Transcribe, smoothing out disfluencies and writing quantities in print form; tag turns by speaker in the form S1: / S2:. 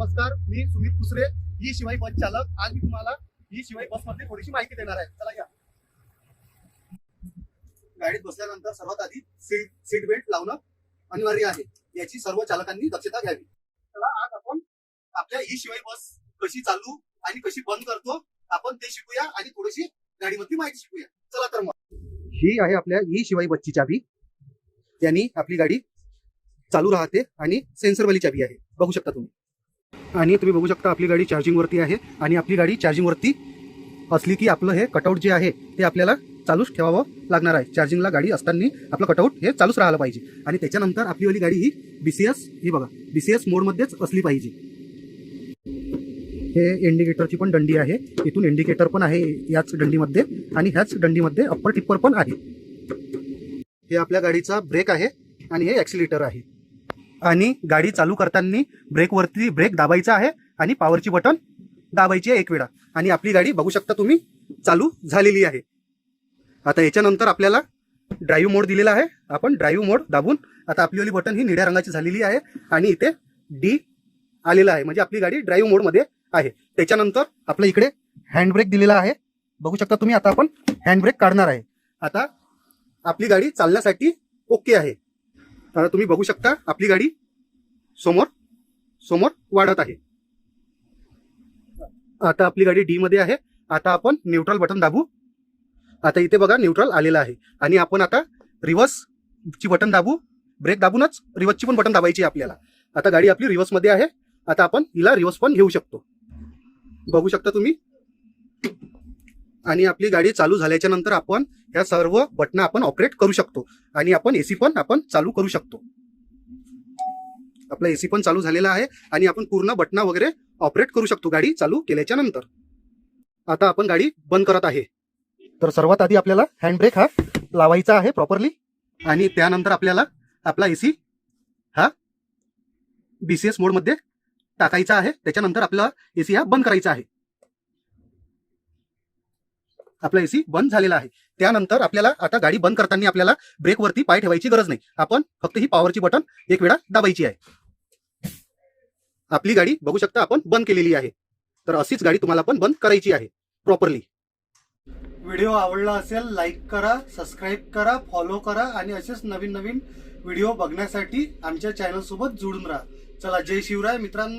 S1: नमस्कार, मी सुमित कुसरे, ही शिवाई बस चालक. आज मी तुम्हाला ही शिवाई बस मध्ये थोडीशी माहिती देणार आहे. चला या. गाडीत बसल्यानंतर सर्वात आधी सीट बेल्ट लावणं अनिवार्य आहे. याची सर्व चालकांनी दक्षता घ्यावी. चला आज आपण आपल्या ही शिवाई बस कशी चालू आणि कशी बंद करतो आपण ते शिकूया आणि थोडीशी गाडीमधली माहिती शिकूया. चला तर मग. ही आहे आपल्या ही शिवाई बसची चाबी. यांनी आपली गाडी चालू राहते आणि सेन्सर वाली चाबी आहे, बघू शकता तुम्ही. आणि तुम्ही बघू शकता आपली गाडी चार्जिंग वरती आहे आणि आपली गाडी चार्जिंग वरती असली की आपलं हे कटआउट जे आहे ते आपल्याला चालूच ठेवावं लागणार आहे. चार्जिंगला गाडी असताना आपलं कटआउट हे चालूच राहायला पाहिजे. आणि त्याच्यानंतर आपली वाली गाडी ही बीसीएस, ही बघा बीसीएस मोड मध्येच असली पाहिजे. हे इंडिकेटरची पण दंडी आहे, इथून इंडिकेटर पण आहे याच दंडीमध्ये आणि ह्याच दंडीमध्ये अप्पर टिप्पर पण आहे. हे आपल्या गाडीचा ब्रेक आहे आणि हे ॲक्सिलेटर आहे. आणि गाडी चालू करताना ब्रेकवरती ब्रेक दाबायचा आहे आणि पॉवरची बटन दाबायची आहे एक वेळा. आणि आपली गाडी बघू शकता तुम्ही चालू झालेली आहे. आता याच्यानंतर आपल्याला ड्राईव्ह मोड दिलेला आहे. आपण ड्राईव्ह मोड दाबून आता आपली वाली बटन ही निळ्या रंगाची झालेली आहे आणि इथे डी आलेला आहे, म्हणजे आपली गाडी ड्राईव्ह मोडमध्ये आहे. त्याच्यानंतर आपल्या इकडे हँड ब्रेक दिलेला आहे, बघू शकता तुम्ही. आता आपण हँड ब्रेक काढणार आहे. आता आपली गाडी चालण्यासाठी ओके आहे. आता तुम्ही बघू शकता आपली गाडी समोर वाढत आहे. आता आपली गाडी डी मध्ये आहे. आता आपण न्यूट्रल बटन दाबू. आता इथे बघा न्यूट्रल आलेलं आहे. आणि आपण आता रिव्हर्स ची बटन दाबू. ब्रेक दाबूनच रिव्हर्सची पण बटन दाबायची आपल्याला. आता गाडी आपली रिव्हर्स मध्ये आहे. आता आपण हिला रिव्हर्स पण घेऊ शकतो, बघू शकता तुम्ही. आणि आपली गाडी चालू झाल्याच्या नंतर आपण या सर्व बटन आपण ऑपरेट करू शकतो. आणि आपण एसी पण आपण चालू करू शकतो. आपला एसी पण चालू झालेला आहे आणि आपण पूर्ण बटन वगैरे ऑपरेट करू शकतो गाडी चालू केल्याच्या नंतर. आता आपण गाडी बंद करत आहे. तर सर्वात आधी आपल्याला हँड ब्रेक हा लावायचा आहे प्रॉपरली. आणि त्यानंतर आपल्याला आपला एसी हा बीसीएस मोड मध्ये टाकायचा आहे. त्याच्यानंतर आपला एसी हा बंद करायचा आहे. आपला एसी बंद झालेला आहे. त्यानंतर आपल्याला आता गाडी बंद करताना आपल्याला ब्रेकवरती पाय ठेवायची गरज नाही. आपण फक्त ही पॉवरची बटन एक वेळा दाबायची आहे. आपली गाडी बघू शकता आपण बंद केलेली आहे. तर अशीच गाडी तुम्हाला पण बंद करायची आहे प्रॉपरली. व्हिडिओ आवडला असेल लाईक करा, सबस्क्राईब करा, फॉलो करा आणि असेच नवीन नवीन व्हिडिओ बघण्यासाठी आमच्या चॅनल सोबत जोडून राहा. चला, जय शिवराय मित्रांनो.